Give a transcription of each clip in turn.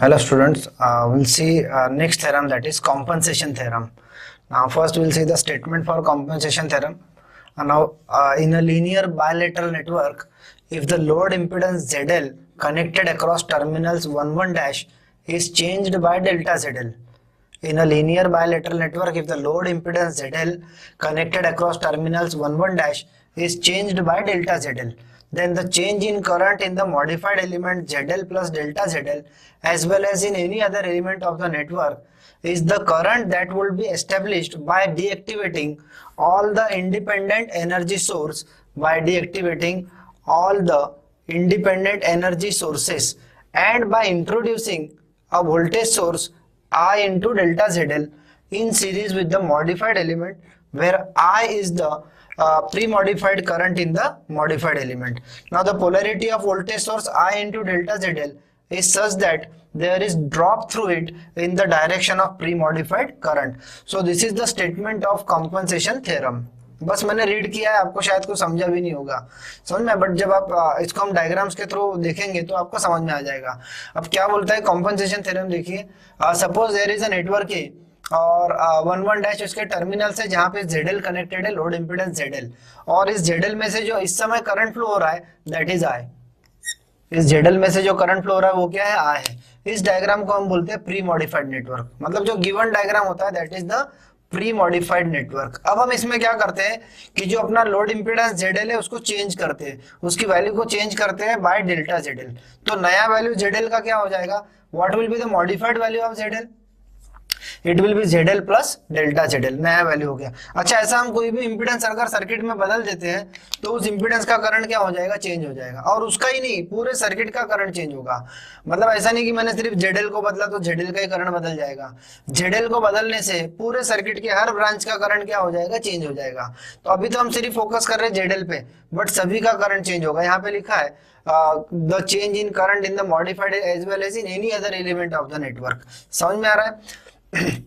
Hello students, we'll see next theorem, that is compensation theorem. Now first we'll see the statement for compensation theorem. In a linear bilateral network, if the load impedance ZL connected across terminals 1 dash is changed by delta ZL. In a linear bilateral network, if the load impedance ZL connected across terminals 1 dash is changed by delta ZL, then the change in current in the modified element ZL plus delta ZL as well as in any other element of the network is the current that would be established by deactivating all the independent energy source, by deactivating all the independent energy sources and by introducing a voltage source I into delta ZL in series with the modified element, where I is the pre-modified current in the modified element. Now the polarity of voltage source I into delta ZL is such that there is drop through it in the direction of pre-modified current. So this is the statement of compensation theorem. बस मैंने read किया है, आपको शायद कुछ समझा भी नहीं होगा समझ में, बट जब आप इसको हम डायग्राम्स के थ्रू देखेंगे तो आपको समझ में आ जाएगा. अब क्या बोलता है कॉम्पनसेशन थ्योरम, देखिए suppose there is a network A और 1 डैश उसके टर्मिनल से जहां पे ZL कनेक्टेड है, लोड इंपीडेंस ZL, और इस ZL में से जो इस समय करंट फ्लो हो रहा है दैट इज I. इस ZL में से जो करंट फ्लो हो रहा है वो क्या है, I है. इस डायग्राम को हम बोलते हैं प्री मॉडिफाइड नेटवर्क, मतलब जो गिवन डायग्राम होता है that is the pre modified network. अब हम इसमें क्या करते हैं कि जो अपना लोड इंपीडेंस ZL है उसको चेंज करते हैं, उसकी वैल्यू को चेंज करते हैं बाय डेल्टा ZL. तो नया वैल्यू ZL का क्या हो जाएगा, what will be the modified value of ZL, it will be ZL plus delta ZL, नया वैल्यू हो गया. अच्छा, ऐसा हम कोई भी इंपीडेंस अगर सर्किट में बदल देते हैं तो उस इंपीडेंस का करंट क्या हो जाएगा, चेंज हो जाएगा, और उसका ही नहीं पूरे सर्किट का करंट चेंज होगा. मतलब ऐसा नहीं कि मैंने सिर्फ ZL को बदला तो ZL का ही करंट बदल जाएगा. ZL को बदलने से पूरे सर्किट के हर ब्रांच का करंट क्या हो जाएगा, चेंज हो जाएगा. तो अभी तो हम सिर्फ फोकस कर रहे हैं ZL पे, बट सभी का करंट चेंज होगा. यहाँ पे लिखा है the change in current in the modified as well as in any other element of the network. समझ में आ रहा है?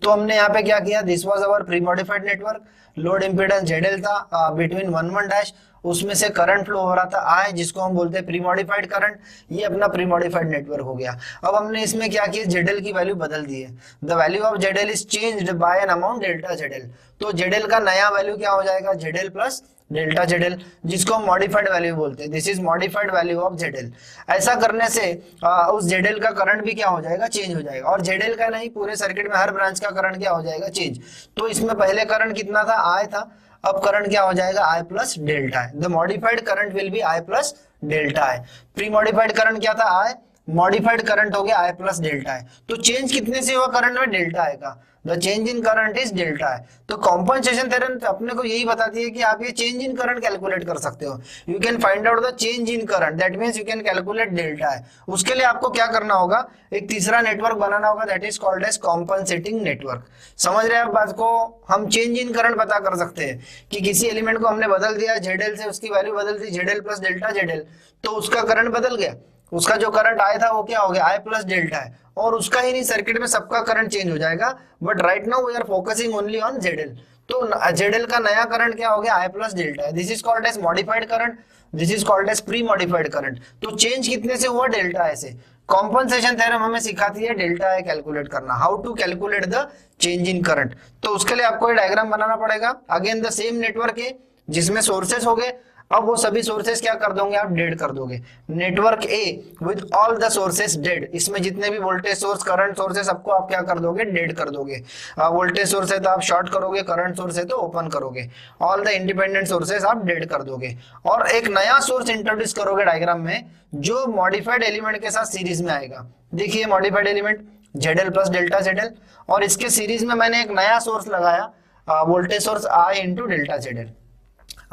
तो हमने यहाँ पे क्या किया, this was our pre modified network, load impedance ZL था बिटवीन 1 डैश, उसमें से करंट फ्लो हो रहा था I, जिसको हम बोलते हैं प्री मॉडिफाइड करंट. ये अपना प्री मॉडिफाइड नेटवर्क हो गया. अब हमने इसमें क्या किया, ZL की वैल्यू बदल दी है. The value of ZL is changed by an amount delta ZL. तो ZL का नया वैल्यू क्या हो जाएगा, ZL प्लस डेल्टा ZL, जिसको हम मॉडिफाइड वैल्यू बोलते हैं. This is modified value of ZL. ऐसा करने से उस ZL का करंट भी क्या हो जाएगा, चेंज हो जाएगा. और ZL का नहीं, पूरे सर्किट में हर ब्रांच का करंट क्या हो जाएगा, चेंज. तो इसमें पहले करंट कितना था, I था, अब करंट क्या हो जाएगा, I प्लस डेल्टा है. The modified current will be I plus delta है. प्री मॉडिफाइड करंट क्या था, I, मॉडिफाइड करंट हो गया I प्लस डेल्टा है. तो चेंज कितने से हुआ करंट में, डेल्टा है का. The change in current is delta है. तो कॉम्पनसेशन थ्योरम अपने को यही बताती है कि आप ये चेंज इन करंट कैलकुलेट कर सकते हो. You can find out the change in current, that means you can calculate delta है. उसके लिए आपको क्या करना होगा, एक तीसरा नेटवर्क बनाना होगा, that is called as compensating network. समझ रहे हैं आप बात को? हम चेंज इन करंट पता कर सकते हैं कि किसी एलिमेंट को हमने बदल दिया ZL से, उसकी वैल्यू बदल दी ZL प्लस डेल्टा ZL, तो उसका करंट बदल गया. उसका जो करंट आया था वो क्या हो गया, I प्लस डेल्टा है. और उसका ही नहीं, सर्किट में सबका करंट चेंज हो जाएगा. But right now we are focusing only on ZL. तो ZL का नया करंट क्या हो गया, I प्लस डेल्टा है. This is called as modified current, this is called as pre modified current. तो चेंज कितने से हुआ, डेल्टा I से. कॉम्पनसेशन थ्योरम हमें सिखाती है डेल्टा I कैलकुलेट करना, how to calculate the change in current. तो उसके लिए आपको ये डायग्राम बनाना पड़ेगा. अगेन द सेम नेटवर्क है जिसमें सोर्सेस हो गए. अब वो सभी सोर्सेस क्या कर दोगे, आप डेड कर दोगे. Network A with all the sources dead, इसमें जितने भी वोल्टेज सोर्स, करंट सोर्स है, सबको आप क्या कर दोगे, डेड कर दोगे. वोल्टेज सोर्स है तो आप शॉर्ट करोगे, करंट सोर्स है तो ओपन करोगे. ऑल द इंडिपेंडेंट सोर्सेस आप डेड कर दोगे और एक नया सोर्स इंट्रोड्यूस करोगे डायग्राम में, जो मॉडिफाइड एलिमेंट के साथ सीरीज में आएगा. देखिए modified element ZL plus delta ZL, और इसके सीरीज में मैंने एक नया सोर्स लगाया, voltage source I into delta ZL.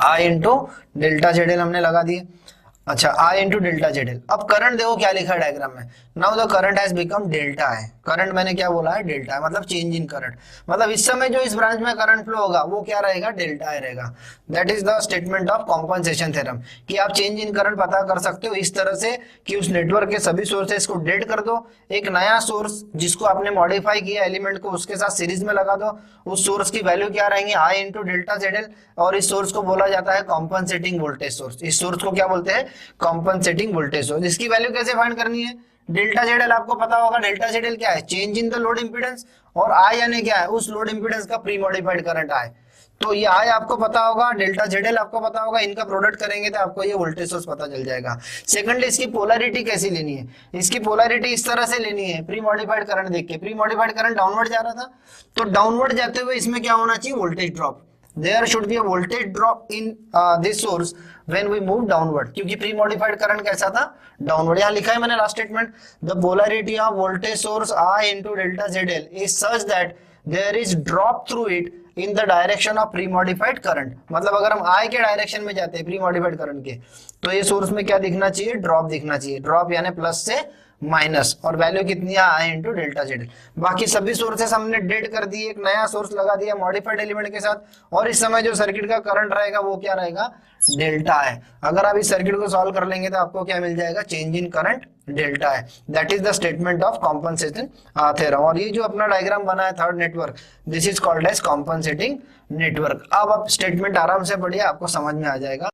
I into delta ZL हमने लगा दिए. अच्छा, I इंटू डेल्टा ZL. अब करंट देखो क्या लिखा है डायग्राम में, now the current has become delta है. करंट मैंने क्या बोला है, डेल्टा है, मतलब चेंज इन करंट. मतलब इस समय जो इस ब्रांच में करंट फ्लो होगा वो क्या रहेगा, डेल्टा है रहेगा. That is the statement of compensation theorem, कि आप चेंज इन करंट पता कर सकते हो इस तरह से कि उस नेटवर्क के सभी सोर्सेस को डेड कर दो, एक नया सोर्स जिसको आपने मॉडिफाई किया एलिमेंट को उसके साथ सीरीज में लगा दो. उस सोर्स की वैल्यू क्या रहेंगी, I इंटू डेल्टा ZL, और इस सोर्स को बोला जाता है कॉम्पनसेटिंग वोल्टेज सोर्स. इस सोर्स को क्या बोलते हैं, कॉम्पनसेटिंग वोल्टेज सोर्स. इसकी वैल्यू कैसे फाइंड करनी है, डेल्टा जेडएल आपको पता होगा, डेल्टा जेडएल क्या है, change in the load impedance, और आई यानी क्या है, उस लोड इंपीडेंस का प्री मॉडिफाइड करंट आई। तो ये आई आपको पता होगा, डेल्टा जेडएल आपको पता होगा, इनका प्रोडक्ट करेंगे तो आपको ये वोल्टेज सोर्स पता चल जाएगा। सेकंडली इसकी पोलैरिटी कैसी लेनी है, इसकी पोलैरिटी इस तरह से लेनी है, प्री मॉडिफाइड करंट देख के, प्री मॉडिफाइड करंट डाउनवर्ड जा रहा था, तो डाउनवर्ड जाते हुए इसमें क्या होना चाहिए, voltage drop. There should be a voltage drop in this source when we move downward, क्योंकि प्री मॉडिफाइड करंट कैसा था, डाउनवर्ड। यहाँ लिखा है मैंने last statement, the polarity of voltage source I into delta ZL is such that there is drop through it in the direction of pre-modified current। मतलब अगर हम I के डायरेक्शन में जाते हैं प्री मॉडिफाइड करंट के, तो ये सोर्स में क्या दिखना चाहिए, ड्रॉप दिखना चाहिए, ड्रॉप यानी प्लस से माइनस, और वैल्यू कितनी है, आई इंटू डेल्टा जेड। बाकी सभी सोर्सेस हमने डेड कर दिए, एक नया सोर्स लगा दिया मॉडिफाइड एलिमेंट के साथ, और इस समय जो सर्किट का करंट रहेगा वो क्या रहेगा, डेल्टा है। अगर आप इस सर्किट को सॉल्व कर लेंगे तो आपको क्या मिल जाएगा, चेंज इन करंट डेल्टा है। That is the statement of compensation theorem. और ये जो अपना डायग्राम बना है third network, this is called as compensating network. अब आप स्टेटमेंट आराम से पढ़िए, आपको समझ में आ जाएगा।